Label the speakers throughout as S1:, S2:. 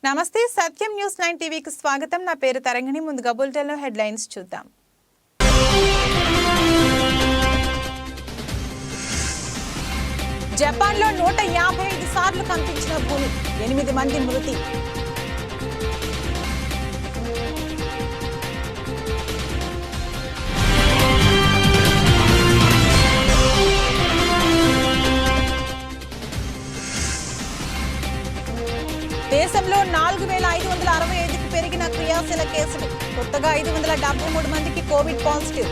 S1: నమస్తే సత్యం న్యూస్ 9 టీవీకి స్వాగతం. నా పేరు తరంగిణి. ముందుగా బులెటిన్లో హెడ్లైన్స్ చూద్దాం. జపాన్లో 155 సార్లు కంపించిన భూమి, 8 మంది మృతి. దేశంలో 4565కు పెరిగిన క్రియాశీల కేసులు. కొత్తగా 573 మందికి కోవిడ్ పాజిటివ్.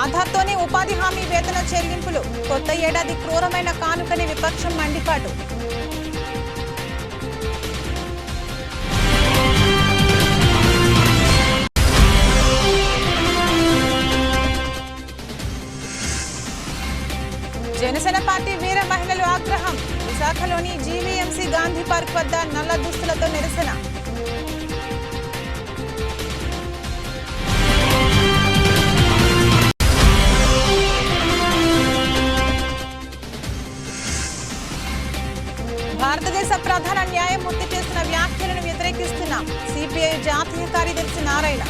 S1: ఆధార్తోనే ఉపాధి హామీ వేతన చెల్లింపులు. కొత్త ఏడాది క్రూరమైన కానుకని విపక్షం మండిపాటు. జనసేన పార్టీ వీర మహిళలు ఆగ్రహం. విశాఖలోని జీవీఎంసీ గాంధీ పార్క్ వద్ద నల్ల దుస్తులతో నిరసన. భారతదేశ ప్రధాన న్యాయమూర్తి చేసిన వ్యాఖ్యలను వ్యతిరేకిస్తున్నాం. సిపిఐ జాతీయ కార్యదర్శి నారాయణ.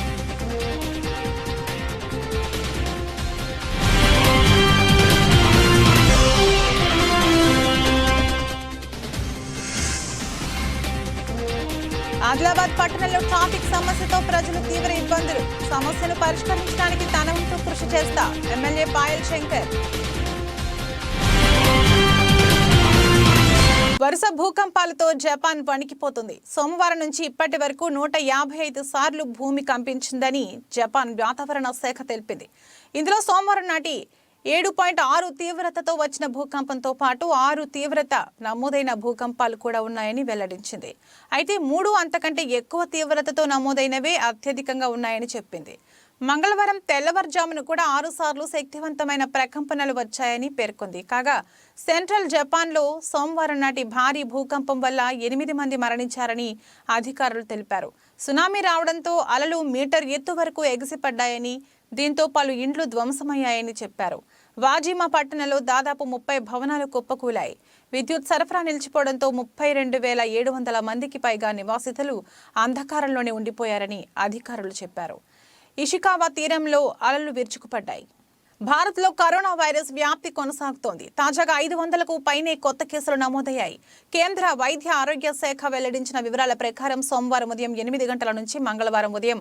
S1: ఆదిలాబాద్ పట్టణంలో ట్రాఫిక్ సమస్యతో ప్రజలు తీవ్ర ఇబ్బందులు. సమస్యను పరిష్కరించడానికి తన వంతు కృషి చేస్తా ఎమ్మెల్యే పాయల్ శంకర్. వరుస భూకంపాలతో జపాన్ వణికిపోతుంది. సోమవారం నుంచి ఇప్పటి వరకు 155 సార్లు భూమి కంపించిందని జపాన్ వాతావరణ శాఖ తెలిపింది. ఇందులో సోమవారం నాటి 7.6 తీవ్రతతో వచ్చిన భూకంపంతో పాటు 6 తీవ్రత నమోదైన భూకంపాలు కూడా ఉన్నాయని వెల్లడించింది. అయితే 3 అంతకంటే ఎక్కువ తీవ్రతతో నమోదైనవే అత్యధికంగా ఉన్నాయని చెప్పింది. మంగళవారం తెల్లవారుజామున కూడా 6 సార్లు శక్తివంతమైన ప్రకంపనలు వచ్చాయని పేర్కొంది. కాగా సెంట్రల్ జపాన్లో సోమవారం నాటి భారీ భూకంపం వల్ల 8 మంది మరణించారని అధికారులు తెలిపారు. సునామీ రావడంతో అలలు మీటర్ ఎత్తు వరకు ఎగిసిపడ్డాయని, దీంతో పలు ఇండ్లు ధ్వంసమయ్యాయని చెప్పారు. వాజిమా పట్టణంలో దాదాపు 30 భవనాలు కుప్పకూలాయి. విద్యుత్ సరఫరా నిలిచిపోవడంతో 32,700 మందికి పైగా నివాసితులు అంధకారంలోనే ఉండిపోయారని అధికారులు చెప్పారు. ఇషికావా తీరంలో అలలు విరుచుకుపడ్డాయి. భారత్లో కరోనా వైరస్ వ్యాప్తి కొనసాగుతోంది. తాజాగా 500కు పైనే కొత్త కేసులు నమోదయ్యాయి. కేంద్ర వైద్య ఆరోగ్య శాఖ వెల్లడించిన వివరాల ప్రకారం సోమవారం ఉదయం 8 గంటల నుంచి మంగళవారం ఉదయం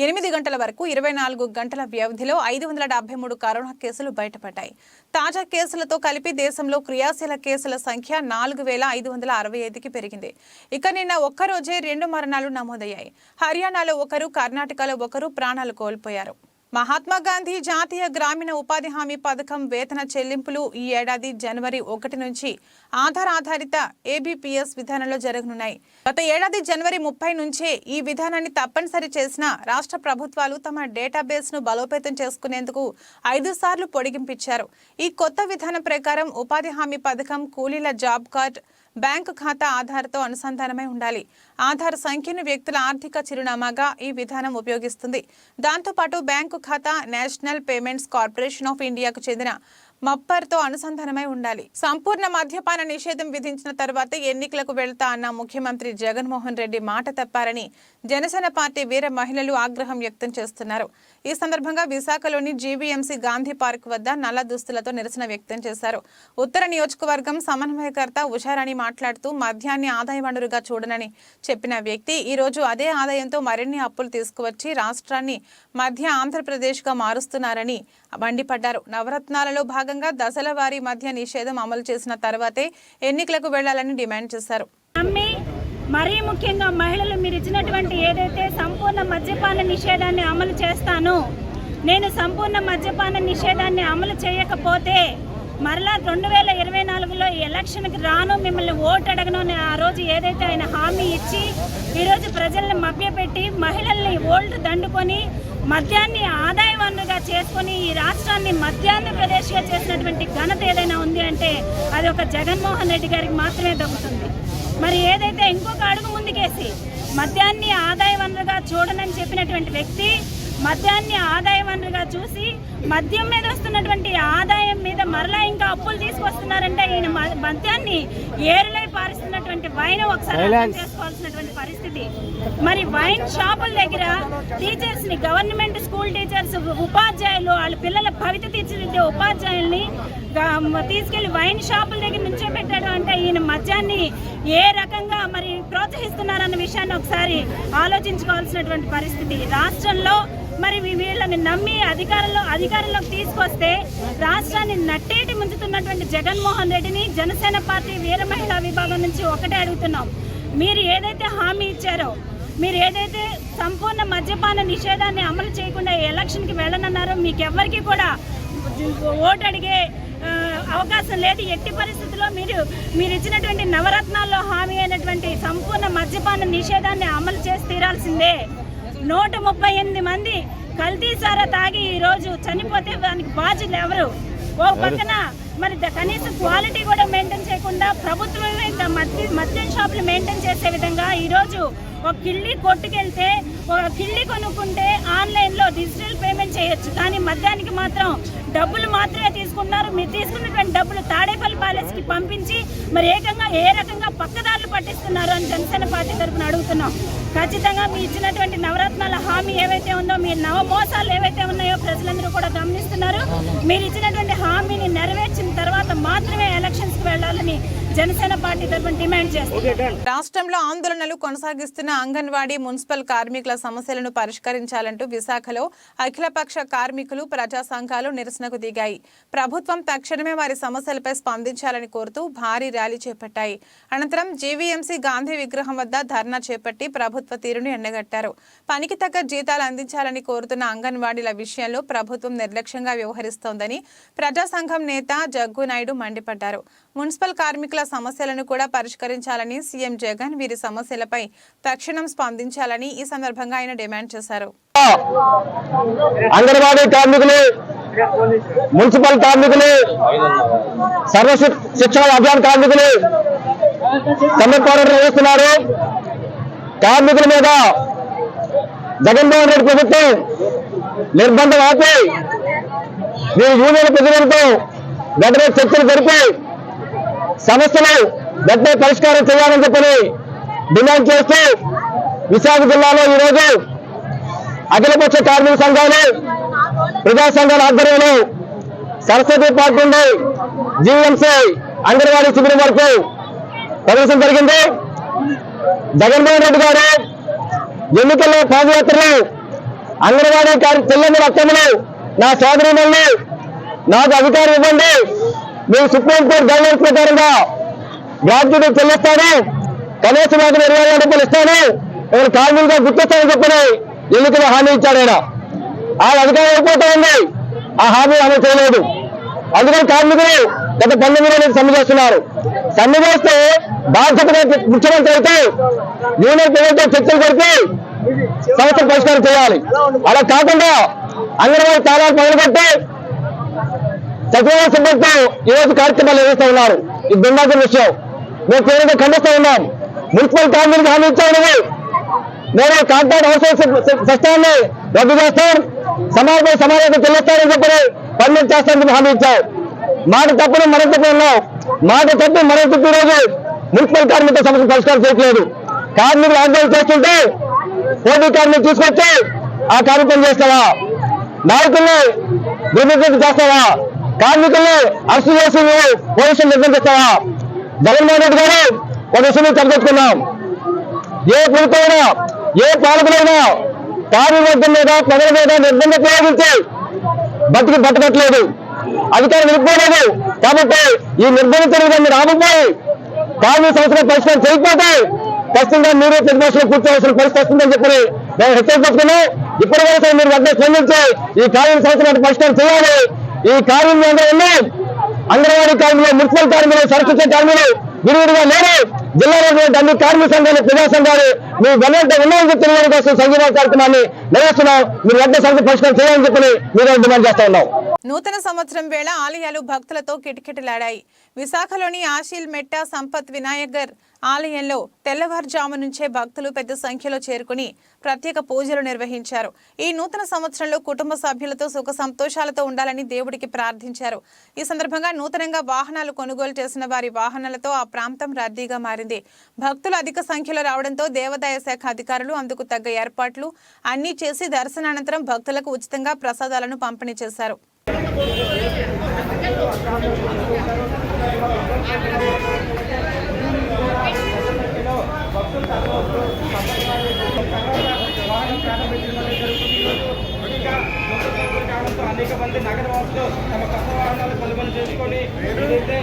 S1: 8 గంటల వరకు 24 గంటల వ్యవధిలో 573 కరోనా కేసులు బయటపడ్డాయి. తాజా కేసులతో కలిపి దేశంలో క్రియాశీల కేసుల సంఖ్య 4565కి పెరిగింది. ఇక నిన్న ఒక్కరోజే 2 మరణాలు నమోదయ్యాయి. హర్యానాలో ఒకరు, కర్ణాటకలో ఒకరు ప్రాణాలు కోల్పోయారు. మహాత్మా గాంధీ జాతీయ గ్రామీణ ఉపాధి హామీ పథకం వేతన చెల్లింపులు ఈ ఏడాది జనవరి 1 నుంచి ఆధార్ ఆధారిత ఏబీపీఎస్ విధానంలో జరగనున్నాయి. గత ఏడాది జనవరి 30 నుంచే ఈ విధానాన్ని తప్పనిసరి చేసిన రాష్ట్ర ప్రభుత్వాలు తమ డేటాబేస్ ను బలోపేతం చేసుకునేందుకు 5 సార్లు పొడిగింపించారు. ఈ కొత్త విధానం ప్రకారం ఉపాధి హామీ పథకం కూలీల జాబ్ కార్డ్ బ్యాంకు ఖాతా ఆధార్తో అనుసంధానమై ఉండాలి. ఆధార్ సంఖ్యను వ్యక్తుల ఆర్థిక చిరునామాగా ఈ విధానం ఉపయోగిస్తుంది. దాంతోపాటు బ్యాంకు ఖాతా నేషనల్ పేమెంట్స్ కార్పొరేషన్ ఆఫ్ ఇండియాకు చెందిన మప్పర్తో అనుసంధానమై ఉండాలి. సంపూర్ణ మద్యపాన నిషేధం విధించిన తర్వాత ఎన్నికలకు వెళ్తా అన్న ముఖ్యమంత్రి జగన్మోహన్ రెడ్డి మాట తప్పారని జనసేన పార్టీ వీర మహిళలు ఆగ్రహం వ్యక్తం చేస్తున్నారు. ఈ సందర్భంగా విశాఖలోని జీవీఎంసీ గాంధీ పార్క్ వద్ద నల్ల దుస్తులతో నిరసన వ్యక్తం చేశారు. ఉత్తర నియోజకవర్గం సమన్వయకర్త ఉషారాణి మాట్లాడుతూ మద్యాన్ని ఆదాయ వనరుగా చూడనని చెప్పిన వ్యక్తి ఈ రోజు అదే ఆదాయంతో మరిన్ని అప్పులు తీసుకువచ్చి రాష్ట్రాన్ని మధ్య ఆంధ్రప్రదేశ్గా మారుస్తున్నారని మండిపడ్డారు. నవరత్నాలలో భాగంగా దశల వారీ మద్య నిషేధం అమలు చేసిన తర్వాతే ఎన్నికలకు వెళ్లాలని డిమాండ్ చేశారు.
S2: మరీ ముఖ్యంగా మహిళలు మీరు ఇచ్చినటువంటి ఏదైతే సంపూర్ణ మద్యపాన నిషేధాన్ని అమలు చేస్తాను, నేను సంపూర్ణ మద్యపాన నిషేధాన్ని అమలు చేయకపోతే మరలా 2024లో ఎలక్షన్కి రాను, మిమ్మల్ని ఓటు అడగను అని ఆ రోజు ఏదైతే ఆయన హామీ ఇచ్చి ఈరోజు ప్రజల్ని మభ్యపెట్టి మహిళల్ని ఓల్డ్ దండుకొని మద్యాన్ని ఆదాయ వనరుగా చేసుకొని ఈ రాష్ట్రాన్ని మధ్యాంధ్రప్రదేశ్గా చేసినటువంటి ఘనత ఏదైనా ఉంది అంటే అది ఒక జగన్మోహన్ రెడ్డి గారికి మాత్రమే దక్కుతుంది. మరి ఏదైతే ఇంకొక అడుగు ముందుకేసి మద్యాన్ని ఆదాయ వనరుగా చూడనని చెప్పినటువంటి వ్యక్తి మద్యాన్ని ఆదాయ వనరుగా చూసి మద్యం మీద వస్తున్నటువంటి ఆదాయం మీద మరలా ఇంకా అప్పులు తీసుకొస్తున్నారంటే ఈయన మద్యాన్ని ఏరులై పారిస్తున్నటువంటి వైన్ ఒకసారి అర్థం చేసుకోవాల్సినటువంటి పరిస్థితి. మరి వైన్ షాపుల దగ్గర టీచర్స్ ని, గవర్నమెంట్ స్కూల్ టీచర్స్, ఉపాధ్యాయులు, వాళ్ళ పిల్లల భవిత తీర్చిదిద్దే ఉపాధ్యాయుల్ని తీసుకెళ్లి వైన్ షాపుల దగ్గర నుంచే పెట్టడం అంటే ఈయన మద్యాన్ని ఏ రకంగా మరి ప్రోత్సహిస్తున్నారన్న విషయాన్ని ఒకసారి ఆలోచించుకోవాల్సినటువంటి పరిస్థితి. రాష్ట్రంలో మరి వీళ్ళని నమ్మి అధికారంలోకి తీసుకొస్తే రాష్ట్రాన్ని నట్టేటి ముంచుతున్నటువంటి జగన్మోహన్ రెడ్డిని జనసేన పార్టీ వీర మహిళా విభాగం నుంచి ఒకటే అడుగుతున్నాం. మీరు ఏదైతే హామీ ఇచ్చారో, మీరు ఏదైతే సంపూర్ణ మద్యపాన నిషేధాన్ని అమలు చేయకుండా ఎలక్షన్కి వెళ్ళనన్నారో మీకెవ్వరికి కూడా ఓటు అడిగే అవకాశం లేదు. ఎట్టి పరిస్థితుల్లో మీరు ఇచ్చినటువంటి నవరత్నాల్లో హామీ అయినటువంటి సంపూర్ణ మద్యపాన నిషేధాన్ని అమలు చేసి తీరాల్సిందే. 138 మంది కల్తీ సారా తాగి ఈరోజు చనిపోతే దానికి బాధ్యులు ఎవరు? ఓ పక్కన మరి కనీసం క్వాలిటీ కూడా మెయింటైన్ చేయకుండా ప్రభుత్వమే మద్యం షాపులు మెయింటైన్ చేసే విధంగా ఈరోజు ఒక కిళ్ళి కొట్టుకెళ్తే, ఒక కిళ్ళి కొనుక్కుంటే ఆన్లైన్లో డిజిటల్ పేమెంట్ చేయొచ్చు, కానీ మద్యానికి మాత్రం డబ్బులు మాత్రమే తీసుకున్నారు. మీరు తీసుకున్నటువంటి డబ్బులు తాడేపల్లి ప్యాలెస్కి పంపించి మరి ఏ రకంగా పక్కదారులు పట్టిస్తున్నారు అని జనసేన పార్టీ తరఫున అడుగుతున్నాం. ఖచ్చితంగా మీ ఇచ్చినటువంటి నవరత్నాల హామీ ఏవైతే ఉందో, మీ నవమోసాలు ఏవైతే ఉన్నాయో ప్రజలందరూ కూడా గమనిస్తున్నారు. మీరు ఇచ్చినటువంటి హామీని నెరవేర్చిన తర్వాత మాత్రమే ఎలక్షన్స్కి వెళ్లాలని జనసేన పార్టీ తరఫున డిమాండ్ చేస్తారు.
S1: రాష్ట్రంలో ఆందోళనలు కొనసాగిస్తున్న అంగన్వాడీ, మున్సిపల్ కార్మికుల సమస్యలను పరిష్కరించాలంటూ విశాఖలో అఖిలపక్ష కార్మికులు, ప్రజా సంఘాలు నిరసనకు దిగాయి. ప్రభుత్వం తక్షణమే వారి సమస్యలపై స్పందించాలని కోరుతూ భారీ ర్యాలీ చేపట్టాయి. అనంతరం జీవీఎంసీ గాంధీ విగ్రహం వద్ద ధర్నా చేపట్టి ప్రభుత్వ తీరును ఎండగట్టారు. పనికి తగ్గ జీతాలు అందించాలని కోరుతున్న అంగన్వాడీల విషయంలో ప్రభుత్వం నిర్లక్ష్యంగా వ్యవహరిస్తోందని ప్రజా సంఘం నేత జగ్గు నాయుడు మండిపడ్డారు. మున్సిపల్ కార్మికుల సమస్యలను కూడా పరిష్కరించాలని సీఎం జగన్ వీరి సమస్యలపై తక్షణం స్పందించాలని ఈ సందర్భంగా ఆయన డిమాండ్ చేశారు.
S3: అంగన్వాడీ కార్మికులు, మున్సిపల్ కార్మికులు, సర్వ శిక్షణ అభియాన్ కార్మికులు సమ్మె పోరాటం నిర్వహిస్తున్నారు. కార్మికుల మీద జగన్మోహన్ రెడ్డి ప్రభుత్వం నిర్బంధం ఆపి వీరి యూనియన్ ప్రతినిధులతో వెంటనే చర్చలు జరిపి సమస్యలు వెంటనే పరిష్కారం చేయాలని చెప్పని డిమాండ్ చేస్తూ విశాఖ జిల్లాలో ఈరోజు అఖిలపక్ష కార్మిక సంఘాలు, ప్రజా సంఘాల ఆధ్వర్యంలో సరస్వతి పార్క్ నుండి జీవీఎంసీ అంగన్వాడీ శిబిరం వరకు ప్రదర్శన జరిగింది. జగన్మోహన్ రెడ్డి గారు ఎన్నికల్లో పాదయాత్రలు అంగన్వాడీ చెల్లెమ్మల అక్కమ్మలు, నా సోదరులను నాకు అధికారం ఇవ్వండి, మీరు సుప్రీంకోర్టు గైడ్లైన్స్ ప్రకారంగా గ్రాడ్యుయేట్ చెల్లిస్తాను, కనీస వేతనం 20,000 రూపాయలు ఇస్తాను, ఎవరు కార్మికులుగా గుర్తిస్తానని చెప్పని ఎన్నికల హామీ ఇచ్చాడు ఆయన. ఆ అధికారం అయిపోతా ఉంది, ఆ హామీ అమలు చేయలేదు. అందుకని కార్మికులు గత 19 రోజులు సమ్మె చేస్తున్నారు. సమ్మె చేస్తే బాధ్యతగా ముఖ్యమంత్రి అయితే యూనియన్ ప్రజలతో చర్చలు జరిపి సమస్య పరిష్కారం చేయాలి. అలా కాకుండా అంగన్వాడీ తాళాలు పగలగొట్టి సచివాలయ సిబ్బందితో ఈరోజు కార్యక్రమాలు నిర్వహిస్తూ ఉన్నారు. ఇది దుర్మార్గం విషయం. మేము తీవ్రంగా ఖండిస్తూ ఉన్నాం. మున్సిపల్ కార్మికులకు హామీ ఇచ్చాము, నేను కాంట్రాక్ట్ అవుట్సోర్సింగ్ సిస్టాన్ని రద్దు చేస్తాం, సమావేశం చెల్లిస్తానని చెప్పి పర్మిట్ చేస్తానని హామీ ఇచ్చాం. మాట తప్పని మనం తప్పి ఉన్నాం. మాట తప్పి మనం తప్పి ఈరోజు మున్సిపల్ కార్మికుల సమస్య పరిష్కారం చేయట్లేదు. కార్మికులు ఆందోళన చేస్తుంటే పోటీ కార్మికులు తీసుకొచ్చి ఆ కార్యక్రమం చేస్తావా? నాయకుల్ని దుర్వినియోగం చేస్తావా? కార్మికుల్ని అరెస్టు చేసి పోలీసులు నిర్బంధిస్తావా? జగన్మోహన్ రెడ్డి గారు ఒక విషయం చర్చించుకున్నాం. ఏ ప్రభుత్వమైనా, ఏ పాలకులైనా కార్మికుల మీద, ప్రజల మీద నిర్బంధం ప్రయోగించి బట్టకట్లేదు, అధికారం వెళ్ళిపోలేదు. కాబట్టి ఈ నిర్బంధించిన విధాన్ని రాబోయి కార్మిక సంస్థలు పరిష్కారం చేయకపోతే ఖచ్చితంగా మీరు ప్రతిపక్షంలో కూర్చోవలసిన పరిస్థితి వస్తుందని చెప్పి మేము హెచ్చరించుకున్నాం. ఇప్పటివరకు మీరు వెంటనే స్పందించి ఈ కార్మిక సంస్థలను పరిష్కారం చేయాలి. ఈ కార్మికులు ఉన్నాయి, అంగన్వాడీ కార్మికులు, మున్సిపల్ కార్మికులు, సరస్వతి కార్మికులు విడివిడిగా లేరు. జిల్లాలో అన్ని కార్మిక సంఘాలు, ప్రజా సంఘాలు మీ వెంట ఉన్నాయని చెప్పి తెలియడం కోసం సంఘీభావ కార్యక్రమాన్ని నిర్వహిస్తున్నాం. మీరు వెంటనే సమస్య పరిష్కారం చేయాలని చెప్పి మీరు డిమాండ్ చేస్తా ఉన్నాం.
S1: నూతన సంవత్సరం వేళ ఆలయాలు భక్తులతో కిటకిటలాడాయి. విశాఖలోని ఆశీల్ మెట్ట సంపత్ వినాయగర్ ఆలయంలో తెల్లవారుజాము నుంచే భక్తులు పెద్ద సంఖ్యలో చేరుకుని ప్రత్యేక పూజలు నిర్వహించారు. ఈ నూతన సంవత్సరంలో కుటుంబ సభ్యులతో సుఖ సంతోషాలతో ఉండాలని దేవుడికి ప్రార్థించారు. ఈ సందర్భంగా నూతనంగా వాహనాలు కొనుగోలు చేసిన వారి వాహనాలతో ఆ ప్రాంతం రద్దీగా మారింది. భక్తులు అధిక సంఖ్యలో రావడంతో దేవాదాయ శాఖ అధికారులు అందుకు తగ్గ ఏర్పాట్లు అన్నీ చేసి దర్శనానంతరం భక్తులకు ఉచితంగా ప్రసాదాలను పంపిణీ చేశారు.
S4: అనేక మంది నగర వాసులు తమ కొత్త వాహనాలు కొనుగోలు చేసుకొని ఏదైతే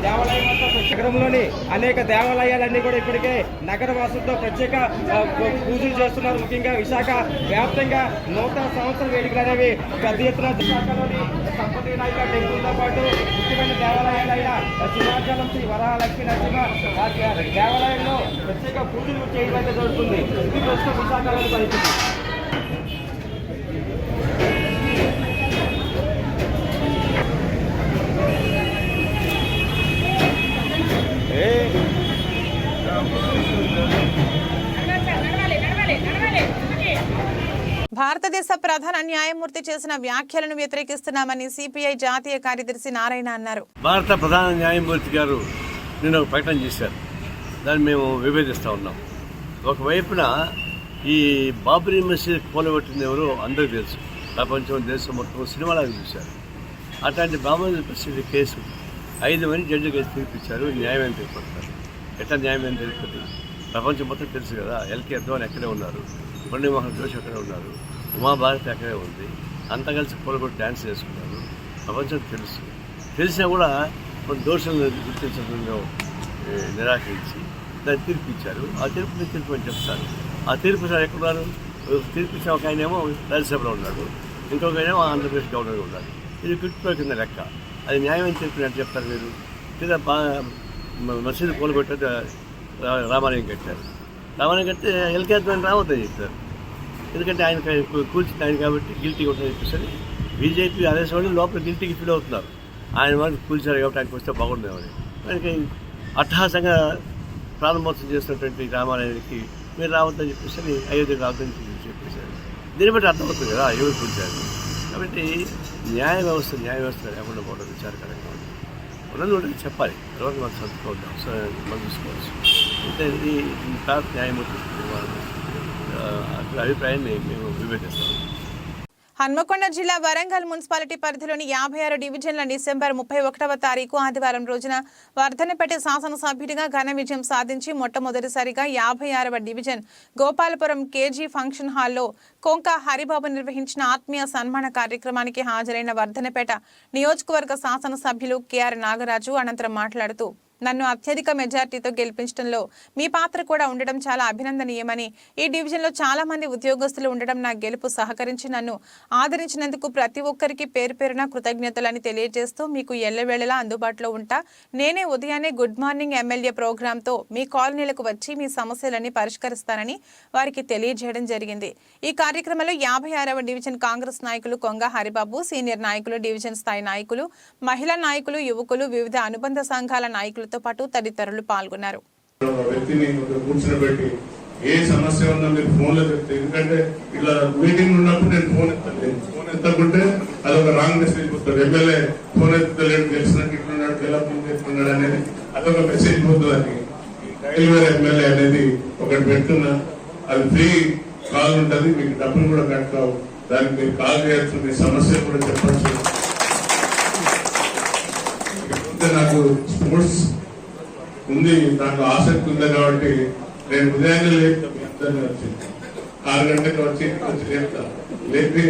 S4: దేవాలయం నగరంలోని అనేక దేవాలయాలన్నీ కూడా ఇప్పటికే నగర వాసులతో ప్రత్యేక పూజలు చేస్తున్నారు. ముఖ్యంగా విశాఖ వ్యాప్తంగా నూతన సంవత్సర వేడుకలు అనేవి పెద్ద ఎత్తున విశాఖలోని సంపత్ వినాయక టెంపుల్తో పాటు ముఖ్యమైన దేవాలయాలైన సింహాచలం శ్రీ వరలక్ష్మీ నరసింహ దేవాలయంలో ప్రత్యేక పూజలు చేయడం అయితే జరుగుతుంది. ఇది ప్రస్తుతం విశాఖలోని పరిస్థితి.
S1: భారతదేశ ప్రధాన న్యాయమూర్తి చేసిన వ్యాఖ్యలను వ్యతిరేకిస్తున్నామని సిపిఐ జాతీయ కార్యదర్శి నారాయణ అన్నారు.
S5: భారత ప్రధాన న్యాయమూర్తి గారు నిన్న ఒక ప్రకటన చేశారు. దాన్ని మేము విభేదిస్తూ ఉన్నాం. ఒకవైపున ఈ బాబ్రీ మసీద్ కూలగొట్టింది ఎవరో అందరికీ తెలుసు. ప్రపంచం దేశం మొత్తం సినిమాలాగా చూశారు. అట్లాంటి బాబ్రీ మసీద్ కేసు 5 మంది జడ్జి కేసు తీర్పిచ్చారు. న్యాయమైన తీర్పడతారు. ఎట్లా న్యాయమైన తీర్పుతుంది? ప్రపంచం మొత్తం తెలుసు కదా. ఎల్కే అద్వాని ఎక్కడే ఉన్నారు, మురళీమోహన్ జోషి అక్కడే ఉన్నారు, ఉమాభారతి అక్కడే ఉంది. అంతా కలిసి కూలగొట్టి డ్యాన్స్ చేసుకున్నారు. ప్రపంచం తెలుసు. తెలిసినా కూడా కొన్ని దోషులను గుర్తించడంలో నిరాకరించి దాన్ని తీర్పు ఇచ్చారు. ఆ తీర్పుని తీర్పు అని చెప్తారు. ఆ తీర్పు సార్ ఎక్కడున్నారు? తీర్పు ఇచ్చిన ఒక ఆయనేమో రాజ్యసభలో ఉన్నాడు, ఇంకొక ఆయనేమో ఆంధ్రప్రదేశ్ గవర్నర్గా ఉన్నాడు. ఇది క్రిప్టో కింద లెక్క. అది న్యాయమైన తీర్పుని అంటే చెప్తారు మీరు. లేదా మసీదు కూలగొట్టే రామాలయం కట్టారు. రామాలయం కడితే ఎల్కే అద్వాని రావద్దని చెప్పారు. ఎందుకంటే ఆయన కూల్చింది ఆయన కాబట్టి గిల్టీ కొట్టని చెప్పేసి బీజేపీ ఆదేశం లోపల గిల్టీకి ఫీల్ అవుతున్నారు. ఆయన వాళ్ళు కూల్చారు కాబట్టి ఆయనకు వస్తే బాగుండేమని. ఆయనకి అట్టహాసంగా ప్రారంభోత్సవం చేస్తున్నటువంటి రామాలయానికి మీరు రావద్దని చెప్పేసి అయోధ్యకు రావద్దని చెప్పేశారు. దీన్ని బట్టి అర్థమవుతుంది కదా ఎవరు కూల్చారు. కాబట్టి న్యాయ వ్యవస్థ లేకుండా పోవడం విచారకరంగా ఉంది. ఉన్నది చెప్పాలి. తర్వాత మాకు సంతృప్తి అవసరం మనం చూసుకోవచ్చు. అంటే ఇది భారత న్యాయమూర్తి అభిప్రాయాన్ని మేము వివేచిస్తాం.
S1: హన్మకొండ జిల్లా వరంగల్ మున్సిపాలిటీ పరిధిలోని 56 డివిజన్ల డిసెంబర్ 31వ తారీఖు ఆదివారం రోజున వర్ధనపేట శాసనసభ్యుడిగా ఘన విజయం సాధించి మొట్టమొదటిసారిగా 56వ డివిజన్ గోపాలపురం కేజీ ఫంక్షన్ హాల్లో కొంక హరిబాబు నిర్వహించిన ఆత్మీయ సన్మాన కార్యక్రమానికి హాజరైన వర్ధనపేట నియోజకవర్గ శాసనసభ్యులు కెఆర్ నాగరాజు అనంతరం మాట్లాడుతూ, నన్ను అత్యధిక మెజార్టీతో గెలిపించడంలో మీ పాత్ర కూడా ఉండడం చాలా అభినందనీయమని, ఈ డివిజన్లో చాలా మంది ఉద్యోగస్తులు ఉండడం నా గెలుపు సహకరించి నన్ను ఆదరించినందుకు ప్రతి ఒక్కరికి పేరు పేరున కృతజ్ఞతలని తెలియజేస్తూ మీకు ఎల్లవేళలా అందుబాటులో ఉంటా. నేనే ఉదయాన్నే గుడ్ మార్నింగ్ ఎమ్మెల్యే ప్రోగ్రాంతో మీ కాలనీలకు వచ్చి మీ సమస్యలన్నీ పరిష్కరిస్తానని వారికి తెలియజేయడం జరిగింది. ఈ కార్యక్రమంలో 56వ డివిజన్ కాంగ్రెస్ నాయకులు కొంగ హరిబాబు, సీనియర్ నాయకులు, డివిజన్ స్థాయి నాయకులు, మహిళా నాయకులు, యువకులు, వివిధ అనుబంధ సంఘాల నాయకులు తో పాటు తదితరులు పాల్గొన్నారు.
S6: ఏ సమస్య ఉన్నా మీరు ఫోన్లో చెప్తే, ఎందుకంటే ఇలా మీటింగ్ ఉన్నప్పుడు నేను ఫోన్ ఎత్తకుంటే అదొక రాంగ్ మెసేజ్ పోతుంది. ఎమ్మెల్యే ఫోన్ ఎత్తలేడు, గెలిచినట్టు ఇట్లున్నాడు, గెలపకుండా ఎట్లున్నాడు అనేది అదొక మెసేజ్ పోతుంది. డైలీవేర్ ఎమ్మెల్యే అనేది ఒకటి పెడుతున్నా, అది ఫ్రీ కాల్ ఉంటుంది, మీకు డబ్బులు కూడా కట్ కావు. దానికి మీరు కాల్ చేయొచ్చు, మీ సమస్య కూడా చెప్పచ్చు. నాకు స్పోర్ట్స్ ఉంది, నాకు ఆసక్తి ఉంది కాబట్టి నేను ఉదయాన్నే లేపుతాను. వచ్చింది 6 గంటలకు వచ్చి లేపి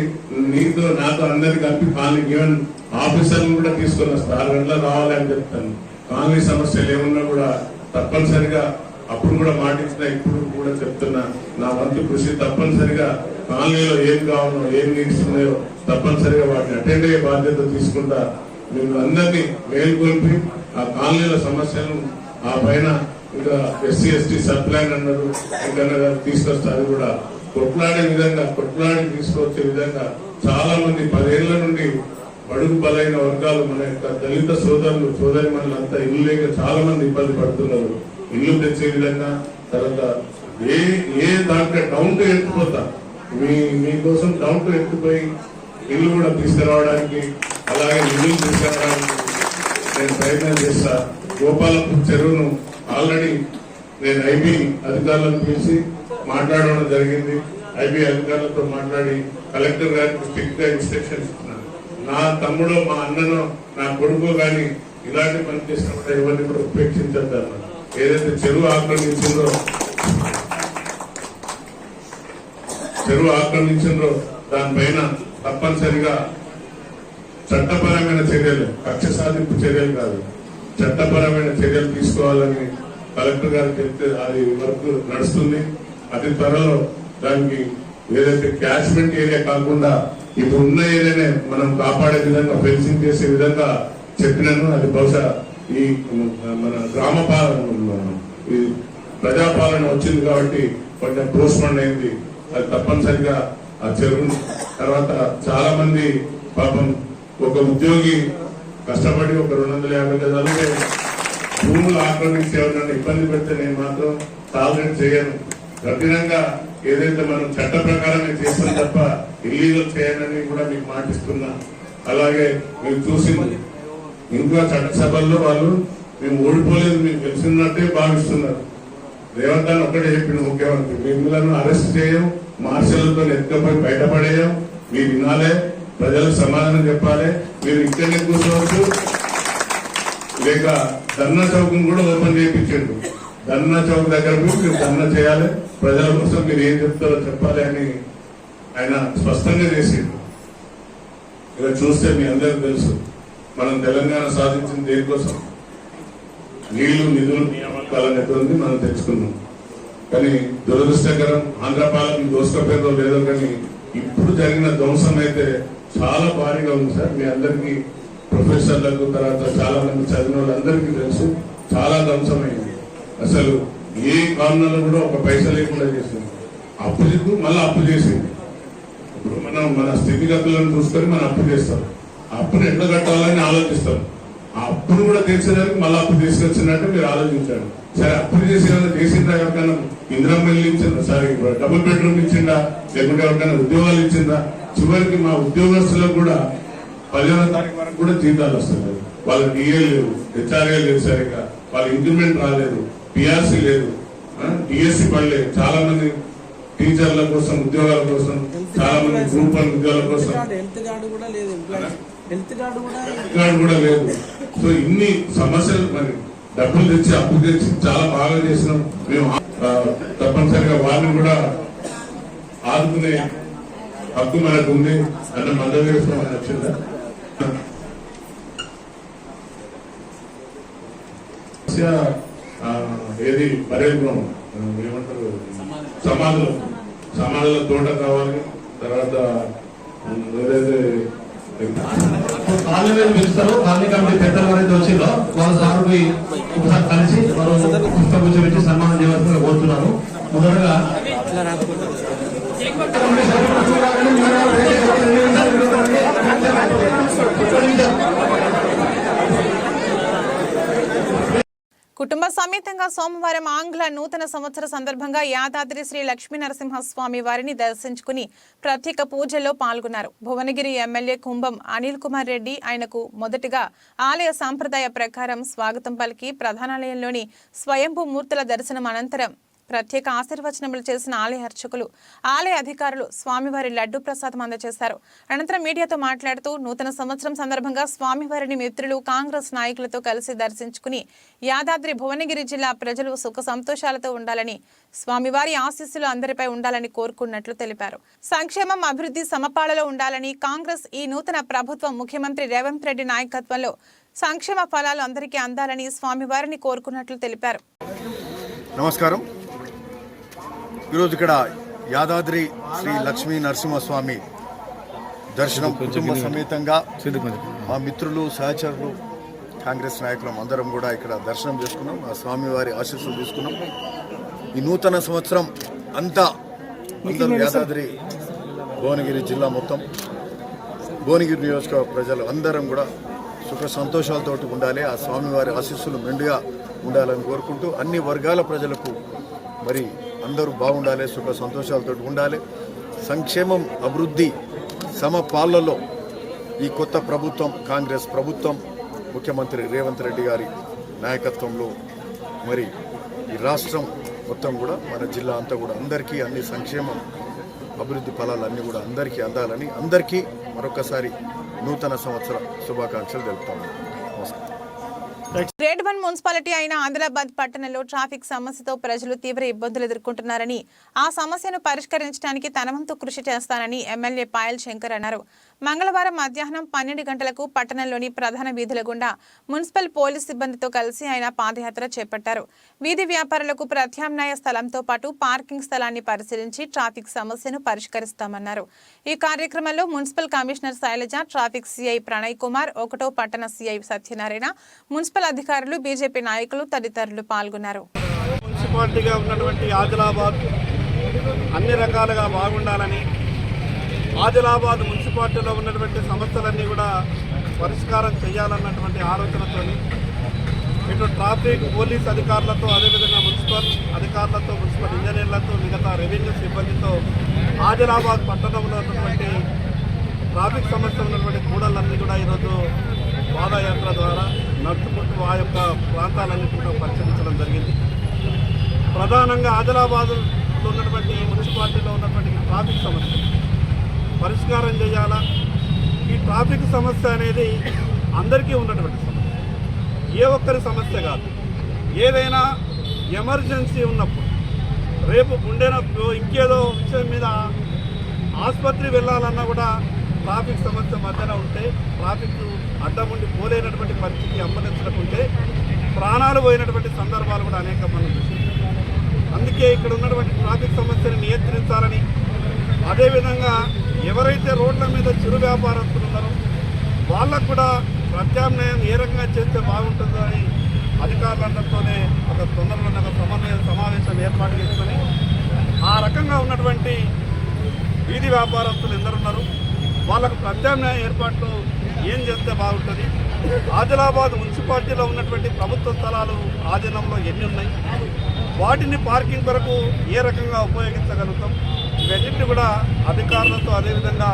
S6: నీతో నాతో అందరికి కలిపి కాలనీ ఈవెన్ ఆఫీసర్లు కూడా తీసుకొని వస్తాను. 6 గంటలకు రావాలని చెప్తాను. కాలనీ సమస్యలు ఏమన్నా కూడా తప్పనిసరిగా అప్పుడు కూడా మాటించిన, ఇప్పుడు కూడా చెప్తున్నా, నా వంతు కృషి తప్పనిసరిగా కాలనీలో ఏం కావాలో, ఏం నీడ్స్ ఉన్నాయో తప్పనిసరిగా వాటిని అటెండ్ అయ్యే బాధ్యత తీసుకుంటా. మేము అందరినీ మేల్కొల్పి ఆ కాలనీల సమస్యలను, ఆ పైన ఇంకా SC ST సబ్ ప్లాన్ అన్నారు ఇంకా తీసుకొస్తే అది కూడా కొట్లాడే విధంగా కొట్లాడి తీసుకొచ్చే విధంగా చాలా మంది 10 ఏళ్ల నుండి బడుగు బలైన వర్గాలు మన యొక్క దళిత సోదరులు సోదరి మనలంతా ఇల్లు లేక చాలా మంది ఇబ్బంది పడుతున్నారు. ఇల్లు తెచ్చే విధంగా తర్వాత ఏ దాంట్లో డౌన్ టు ఎత్తుపోతా మీకోసం డౌన్ టు ఎత్తుపోయి ఇల్లు కూడా తీసుకురావడానికి అలాగే నిధులు తీసుకురావడానికి నేను ప్రయత్నం చేస్తా. గోపాలపురం చెరువును ఆల్రెడీ నేను ఐబీ అధికారులను పిలిచి మాట్లాడడం జరిగింది. ఐబీ అధికారులతో మాట్లాడి కలెక్టర్ గారికి స్ట్రిక్ట్ గా ఇన్స్ట్రక్షన్స్ ఇస్తున్నాను. నా తమ్ముడు మా అన్నను నా కొడుకు కానీ ఇలాంటి పని చేసినప్పుడు ఎవరిని కూడా ఉపేక్షించద్దు. ఏదైతే చెరువు ఆక్రమించిందో దానిపైన తప్పనిసరిగా చట్టపరమైన చర్యలు, కక్ష సాధింపు చర్యలు కాదు, చట్టపరమైన చర్యలు తీసుకోవాలని కలెక్టర్ గారు చెప్తే అది వర్క్ నడుస్తుంది. అతి త్వరలో దానికి ఏదైతే క్యాచ్మెంట్ ఏరియా కాకుండా ఇప్పుడు ఉన్న ఏరియానే మనం కాపాడే విధంగా ఫెన్సింగ్ చేసే విధంగా చెప్పినాను. అది బహుశా ఈ మన గ్రామ ఈ ప్రజాపాలన వచ్చింది కాబట్టి కొంచెం పోస్ట్పోన్ అయింది. అది తప్పనిసరిగా ఆ చెరువు తర్వాత చాలా మంది పాపం ఒక ఉద్యోగి కష్టపడి ఒక 250 గజాలు భూములు ఆక్రమించి ఎవరైనా ఇబ్బంది పెడితే నేను మాత్రం టాలరేట్ చేయను. కఠినంగా ఏదైతే మనం చట్ట ప్రకారమే చేస్తాం తప్ప ఇల్లీగల్ చేయనని కూడా మీకు మాటిస్తున్నా. అలాగే మీరు చూసింది ఇంకా చట్టసభల్లో వాళ్ళు మేము ఓడిపోలేదు మీకు తెలిసినట్టే భావిస్తున్నారు. రేవంత్ అని ఒక్కటే చెప్పిన ముఖ్యమంత్రి, మిమ్మల్ని అరెస్ట్ చేయం, మార్షల్తో ఎత్తుకపోయి బయటపడేయం, మీరు వినాలే, ప్రజలకు సమాధానం చెప్పాలి, మీరు ఇక్కడనే కూర్చోవచ్చు. లేక ధర్నా చౌక్ కూడా ఓపెన్ చేయించండు. ధర్నా చౌక్ దగ్గర మీరు ధర్నా చేయాలి, ప్రజల కోసం మీరు ఏం చెప్తారో చెప్పాలి అని ఆయన స్పష్టంగా చేసిండు. ఇక చూస్తే మీ అందరికీ తెలుసు మనం తెలంగాణ సాధించిన దేనికోసం, నీళ్లు నిధులు నియామకాలనేటువంటి మనం తెచ్చుకున్నాం. కానీ దురదృష్టకరం ఆంధ్రపాలన దోసుకపోయిందో లేదో కానీ ఇప్పుడు జరిగిన ధ్వంసం అయితే చాలా భారీగా ఉంది సార్. మీ అందరికీ ప్రొఫెసర్లకు తర్వాత చాలా మంది చదివిన వాళ్ళందరికీ తెలుసు చాలా ధ్వంసమైంది. అసలు ఏ కారణంలో కూడా ఒక పైసా లేకుండా చేసింది. అప్పు చెప్పు మళ్ళీ అప్పు చేసింది. ఇప్పుడు మనం మన స్థితిగతులను చూసుకొని మనం అప్పు చేస్తాం. ఆ అప్పును ఎట్లా కట్టాలని ఆలోచిస్తాం. ఆ అప్పును కూడా తీర్చేదానికి మళ్ళీ అప్పు తీసుకొచ్చినట్టు మీరు ఆలోచించండి. సరే అప్పులు చేసిందా ఎవరికైనా ఇందిరమ్మ ఇల్లు ఇచ్చిందా, సరే డబుల్ బెడ్రూమ్ ఇచ్చిందా, లేకుంటే ఎవరికైనా ఉద్యోగాలు ఇచ్చిందా? చివరికి మా ఉద్యోగస్తులకు కూడా 15వ తారీఖు వరకు కూడా జీతాలు వస్తుంది. వాళ్ళకి డిఏ లేదు, హెచ్ఆర్ఏ లేదు, సరిగ్గా వాళ్ళ ఇంక్రిమెంట్ రాలేదు, పిఆర్సీ లేదు, డిఎస్సీ పడలేదు. చాలా మంది టీచర్ల కోసం ఉద్యోగాల కోసం, చాలా మంది గ్రూప్ 1 ఉద్యోగాల కోసం హెల్త్ కార్డు కూడా లేదు. సో ఇన్ని సమస్యలు మరి డబ్బులు తెచ్చి అప్పు తెచ్చి చాలా బాగా చేసినాం మేము. తప్పనిసరిగా వారిని కూడా ఆదుకునే హక్కు మనకు ఉంది అన్న మద్దతు వేసుకోమని వచ్చిందా? ఏది పర్యటన ఏమంటారు, సమాధుల తోట కావాలి. తర్వాత ఏదైతే
S3: కాలనీ పిలుస్తారు, కాలనీ కమిటీ పెద్దలు ఎవరైతే వచ్చిందో వాళ్ళ సార్కి ఒకసారి కలిసి వారు పుస్తకం కూర్చోబెట్టి సన్మానం చేయవలసిందిగా కోరుతున్నాను. మొదటగా
S1: కుటుంబ సమేతంగా సోమవారం ఆంగ్ల నూతన సంవత్సర సందర్భంగా యాదాద్రి శ్రీ లక్ష్మీ నరసింహస్వామి వారిని దర్శించుకుని ప్రత్యేక పూజల్లో పాల్గొన్నారు. భువనగిరి ఎమ్మెల్యే కుంభం అనిల్ కుమార్ రెడ్డి ఆయనకు మొదటగా ఆలయ సాంప్రదాయ ప్రకారం స్వాగతం పలికి ప్రధానాలయంలోని స్వయంభూ మూర్తుల దర్శనం అనంతరం ప్రత్యేక ఆశీర్వచనములు చేసిన ఆలయ అర్చకులు, ఆలయ అధికారులు స్వామివారి లడ్డు ప్రసాదం అందజేశారు. అనంతరం మీడియాతో మాట్లాడుతూ నూతన సంవత్సరం సందర్భంగా స్వామివారిని మిత్రులు, కాంగ్రెస్ నాయకులతో కలిసి దర్శించుకుని యాదాద్రి భువనగిరి జిల్లా ప్రజలు సుఖ సంతోషాలతో ఉండాలని, స్వామివారి ఆశీస్సులు అందరిపై ఉండాలని కోరుకున్నట్లు తెలిపారు. సంక్షేమం, అభివృద్ధి సమపాళలో ఉండాలని, కాంగ్రెస్ ఈ నూతన ప్రభుత్వం ముఖ్యమంత్రి రేవంత్ రెడ్డి నాయకత్వంలో సంక్షేమ ఫలాలు అందరికీ అందాలని స్వామివారిని కోరుకున్నట్లు తెలిపారు.
S7: నమస్కారం. ఈరోజు ఇక్కడ యాదాద్రి శ్రీ లక్ష్మీ నరసింహస్వామి దర్శనం కుటుంబ సమేతంగా మా మిత్రులు, సహచరులు, కాంగ్రెస్ నాయకులు అందరం కూడా ఇక్కడ దర్శనం చేసుకున్నాం. ఆ స్వామివారి ఆశీస్సులు తీసుకున్నాం. ఈ నూతన సంవత్సరం అంతా అందరూ యాదాద్రి భువనగిరి జిల్లా మొత్తం భువనగిరి నియోజకవర్గ ప్రజలు అందరం కూడా సుఖ సంతోషాలతో ఉండాలి. ఆ స్వామివారి ఆశీస్సులు మెండుగా ఉండాలని కోరుకుంటూ అన్ని వర్గాల ప్రజలకు మరి అందరూ బాగుండాలి, సుఖ సంతోషాలతో ఉండాలి. సంక్షేమం, అభివృద్ధి సమపాలలో ఈ కొత్త ప్రభుత్వం, కాంగ్రెస్ ప్రభుత్వం, ముఖ్యమంత్రి రేవంత్ రెడ్డి గారి నాయకత్వంలో మరి ఈ రాష్ట్రం మొత్తం కూడా మన జిల్లా అంతా కూడా అందరికీ అన్ని సంక్షేమం, అభివృద్ధి ఫలాలన్నీ కూడా అందరికీ అందాలని అందరికీ మరొకసారి నూతన సంవత్సర శుభాకాంక్షలు తెలుపుతాము. నమస్కారం.
S1: గ్రేడ్ 1 మున్సిపాలిటీ అయిన ఆదిలాబాద్ పట్టణంలో ట్రాఫిక్ సమస్యతో ప్రజలు తీవ్ర ఇబ్బందులు ఎదుర్కొంటున్నారని, ఆ సమస్యను పరిష్కరించడానికి తన వంతు కృషి చేస్తానని ఎమ్మెల్యే పాయల్ శంకర్ అన్నారు. మంగళవారం మధ్యాహ్నం 12 గంటలకు పట్టణంలోని ప్రధాన వీధుల గుండా మున్సిపల్ పోలీస్ సిబ్బందితో కలిసి ఆయన పాదయాత్ర చేపట్టారు. వీధి వ్యాపారులకు ప్రత్యామ్నాయ స్థలంతో పాటు పార్కింగ్ స్థలాన్ని పరిశీలించి ట్రాఫిక్ సమస్యను పరిష్కరిస్తామన్నారు. ఈ కార్యక్రమంలో municipal commissioner Shailaja, traffic CI Pranay Kumar, 1వ పట్టణ సిఐ సత్యనారాయణ, మున్సిపల్ అధికారులు, బీజేపీ నాయకులు తదితరులు పాల్గొన్నారు.
S8: మున్సిపాలిటీగా ఉన్నటువంటి ఆదిలాబాద్ అన్ని రకాలుగా బాగుండాలని, ఆదిలాబాద్ మున్సిపాలిటీలో ఉన్నటువంటి సమస్యలన్నీ కూడా పరిష్కారం చేయాలన్నటువంటి ఆలోచనతో ఇటు ట్రాఫిక్ పోలీస్ అధికారులతో, అదేవిధంగా మున్సిపల్ అధికారులతో, మున్సిపల్ ఇంజనీర్లతో, మిగతా రెవెన్యూ సిబ్బందితో ఆదిలాబాద్ పట్టణంలో ఉన్నటువంటి ట్రాఫిక్ సమస్య ఉన్నటువంటి కూడళ్ళన్నీ కూడా ఈరోజు పాదయాత్ర ద్వారా నడుచుకుంటూ ఆ యొక్క ప్రాంతాలన్నీ కూడా పరిశీలించడం జరిగింది. ప్రధానంగా ఆదిలాబాద్లో ఉన్నటువంటి మున్సిపాలిటీలో ఉన్నటువంటి ట్రాఫిక్ సమస్య పరిష్కారం చేయాలా. ఈ ట్రాఫిక్ సమస్య అనేది అందరికీ ఉన్నటువంటి సమస్య, ఏ ఒక్కరి సమస్య కాదు. ఏదైనా ఎమర్జెన్సీ ఉన్నప్పుడు, రేపు గుండెనొప్పి, ఇంకేదో విషయం మీద ఆసుపత్రి వెళ్ళాలన్నా కూడా ట్రాఫిక్ సమస్య మధ్యన ఉంటే, ట్రాఫిక్ అడ్డం ఉండి పోలేనటువంటి పరిస్థితి అంబులెన్స్లకు ఉంటే ప్రాణాలు పోయినటువంటి సందర్భాలు కూడా అనేక మనం చూసాం. అందుకే ఇక్కడ ఉన్నటువంటి ట్రాఫిక్ సమస్యను నియంత్రించాలని, అదేవిధంగా ఎవరైతే రోడ్ల మీద చిరు వ్యాపారస్తులు ఉన్నారో వాళ్ళకు కూడా ప్రత్యామ్నాయం ఏ రకంగా చేస్తే బాగుంటుందో అని అధికారులందరితోనే ఒక తొందరలోనే ఒక సమావేశం ఏర్పాటు చేసుకొని ఆ రకంగా ఉన్నటువంటి వీధి వ్యాపారస్తులు ఎందరున్నారు వాళ్ళకు ప్రత్యామ్నాయ ఏర్పాట్లు ఏం చేస్తే బాగుంటుంది, ఆదిలాబాద్ మున్సిపాలిటీలో ఉన్నటువంటి ప్రభుత్వ స్థలాలు ఆధీనంలో ఎన్ని ఉన్నాయి, వాటిని పార్కింగ్ కొరకు ఏ రకంగా ఉపయోగించగలుగుతాం, ఇవన్నింటినీ కూడా అధికారులతో, అదేవిధంగా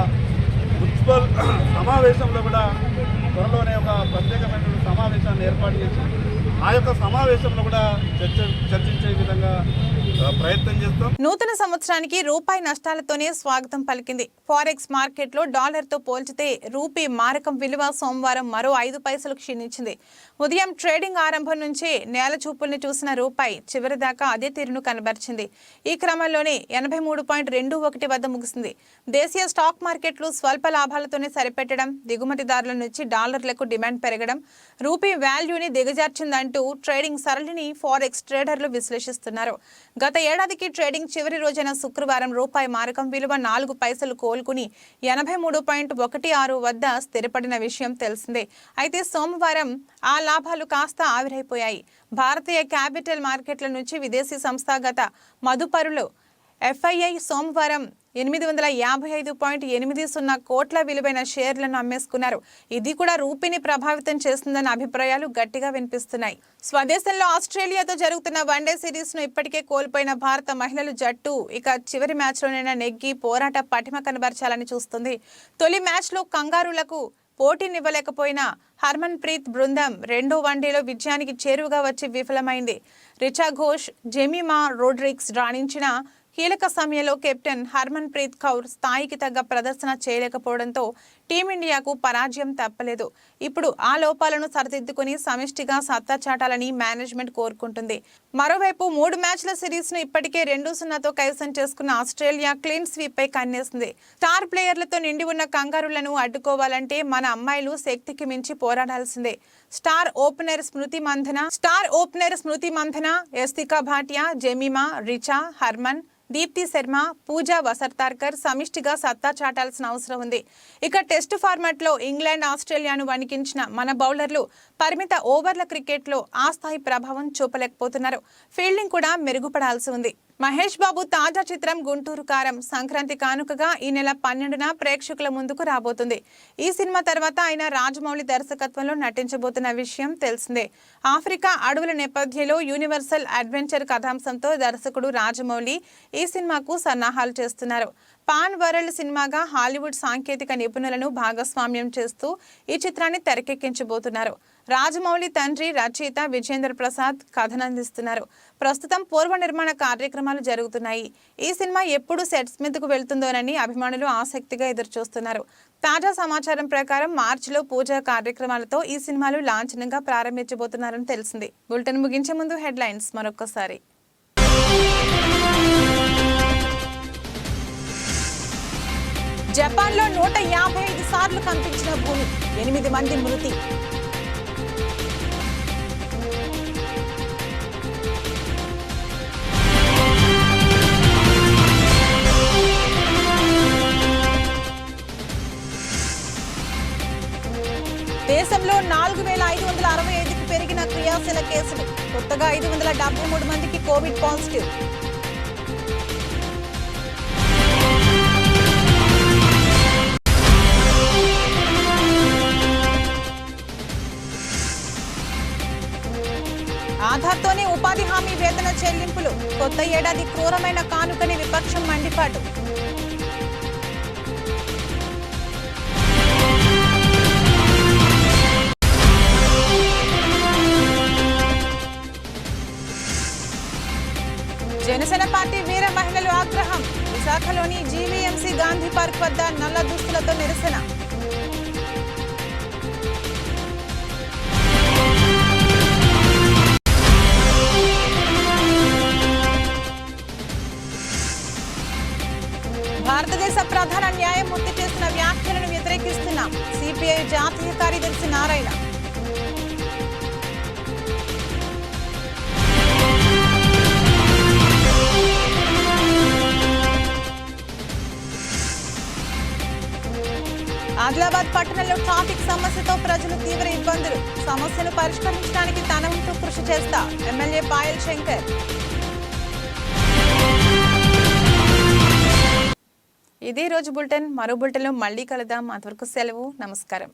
S8: మున్సిపల్ సమావేశంలో కూడా త్వరలోనే ఒక ప్రత్యేకమైన సమావేశాన్ని ఏర్పాటు చేసి ఆ యొక్క సమావేశంలో కూడా చర్చించే విధంగా ప్రయత్నం చేస్తాం.
S1: నూతన సంవత్సరానికి రూపాయి నష్టాలతోనే స్వాగతం పలికింది. ఫారెక్స్ మార్కెట్లో డాలర్తో పోల్చితే రూపీ మారకం విలువ సోమవారం మరో 5 పైసలు క్షీణించింది. ఉదయం ట్రేడింగ్ ఆరంభం నుంచి నేల చూపుల్ని చూసిన రూపాయి చివరిదాకా అదే తీరును కనబరిచింది. ఈ క్రమంలోనే 83.21 వద్ద ముగిసింది. దేశీయ స్టాక్ మార్కెట్లు స్వల్ప లాభాలతోనే సరిపెట్టడం, దిగుమతిదారుల నుంచి డాలర్లకు డిమాండ్ పెరగడం రూపీ వాల్యూని దిగజార్చిందంటూ ట్రేడింగ్ సరళిని ఫారెక్స్ ట్రేడర్లు విశ్లేషిస్తున్నారు. గత ఏడాదికి ట్రేడింగ్ చివరి రోజైన శుక్రవారం రూపాయి మారకం విలువ 4 పైసలు కోలుకుని 83.16 వద్ద స్థిరపడిన విషయం తెలిసిందే. అయితే సోమవారం ఆ లాభాలు కాస్త ఆవిరైపోయాయి. భారతీయ క్యాపిటల్ మార్కెట్ల నుంచి విదేశీ సంస్థాగత మదుపరులు FII సోమవారం 855.80 కోట్ల విలువైన షేర్లను అమ్మేసుకున్నారు. ఇది కూడా రూపీని ప్రభావితం చేస్తుందన్న అభిప్రాయాలు గట్టిగా వినిపిస్తున్నాయి. స్వదేశంలో ఆస్ట్రేలియాతో జరుగుతున్న వన్డే సిరీస్ ను ఇప్పటికే కోల్పోయిన భారత మహిళల జట్టు ఇక చివరి మ్యాచ్లోనైనా నెగ్గి పోరాట పటిమ కనబరచాలని చూస్తుంది. తొలి మ్యాచ్లో కంగారులకు పోటీనివ్వలేకపోయిన హర్మన్ ప్రీత్ బృందం రెండో వన్డేలో విజయానికి చేరువగా వచ్చి విఫలమైంది. రిచా ఘోష్, జెమిమా రోడ్రిగ్స్ రాణించిన కీలక సమయంలో కెప్టెన్ హర్మన్ ప్రీత్ కౌర్ స్థాయికి తగ్గ ప్రదర్శన చేయలేకపోవడంతో టీమిండియాకు పరాజయం తప్పలేదు. ఇప్పుడు ఆ లోపాలను సరిదిద్దుకుని సమిష్టిగా సత్తా చాటాలని మేనేజ్మెంట్ కోరుకుంటుంది. మరోవైపు 3 మ్యాచ్ల సిరీస్ ను ఇప్పటికే 2-0తో కైవసం చేసుకున్న ఆస్ట్రేలియా క్లీన్ స్వీప్ పై కన్నేసింది. స్టార్ ప్లేయర్లతో నిండి ఉన్న కంగారులను అడ్డుకోవాలంటే మన అమ్మాయిలు శక్తికి మించి పోరాడాల్సిందే. స్టార్ ఓపెనర్ స్మృతి మంధన, యస్తికా భాటియా, జెమిమా, రిచా, హర్మన్, దీప్తి శర్మ, పూజా వసర్తార్కర్ సమిష్టిగా సత్తా చాటాల్సిన అవసరం ఉంది. ఇక టెస్టు ఫార్మాట్లో ఇంగ్లాండ్, ఆస్ట్రేలియాను వణికించిన మన బౌలర్లు పరిమిత ఓవర్ల క్రికెట్లో ఆ స్థాయి ప్రభావం చూపలేకపోతున్నారు. ఫీల్డింగ్ కూడా మెరుగుపడాల్సి ఉంది. మహేష్ బాబు తాజా చిత్రం గుంటూరు కారం సంక్రాంతి కానుకగా ఈ నెల 12న ప్రేక్షకుల ముందుకు రాబోతుంది. ఈ సినిమా తర్వాత ఆయన రాజమౌళి దర్శకత్వంలో నటించబోతున్న విషయం తెలిసిందే. ఆఫ్రికా అడవుల నేపథ్యంలో యూనివర్సల్ అడ్వెంచర్ కథాంశంతో దర్శకుడు రాజమౌళి ఈ సినిమాకు సన్నాహాలు చేస్తున్నారు. పాన్ వరల్డ్ సినిమాగా హాలీవుడ్ సాంకేతిక నిపుణులను భాగస్వామ్యం చేస్తూ ఈ చిత్రాన్ని తెరకెక్కించబోతున్నారు. రాజమౌళి తండ్రి రచయిత విజేంద్ర ప్రసాద్ కథనందిస్తున్నారు. ప్రస్తుతం పూర్వ నిర్మాణ కార్యక్రమాలు జరుగుతున్నాయి. ఈ సినిమా ఎప్పుడు సెట్స్ మీదకు వెళ్తుందోనని అభిమానులు ఆసక్తిగా ఎదురుచూస్తున్నారు. తాజా సమాచారం ప్రకారం మార్చిలో పూజా కార్యక్రమాలతో ఈ సినిమాలు లాంఛనంగా ప్రారంభించబోతున్నారని తెలిసింది. బులెటిన్ ముగించే ముందు హెడ్లైన్స్ మరొకసారి. జపాన్లో 155 సార్లు కంపించిన భూమి, 8 మంది మృతి. దేశంలో 4,565కి పెరిగిన క్రియాశీల కేసులు. కొత్తగా 573 మందికి కోవిడ్ పాజిటివ్. ఆధార్తోనే ఉపాధి హామీ వేతన చెల్లింపులు. కొత్త ఏడాది క్రూరమైన కానుకని విపక్షం మండిపాటు. జనసేన పార్టీ వీర మహిళలు ఆగ్రహం. విశాఖలోని జీవీఎంసీ గాంధీ పార్క్ వద్ద నల్ల దుస్తులతో నిరసన. భారతదేశ ప్రధాన న్యాయమూర్తి చేసిన వ్యాఖ్యలను వ్యతిరేకిస్తున్నాం. సిపిఐ జాతీయ కార్యదర్శి నారాయణ. ఆదిలాబాద్ పట్టణంలో ట్రాఫిక్ సమస్యతో ప్రజలు తీవ్ర ఇబ్బందులు. సమస్యను పరిష్కరించడానికి తన వంతు కృషి చేస్తా ఎమ్మెల్యే పాయల్ శంకర్. ఇదే రోజు బులెటిన్. మరో బులెటిన్లో మళ్ళీ కలుద్దాం. అంతవరకు సెలవు. నమస్కారం.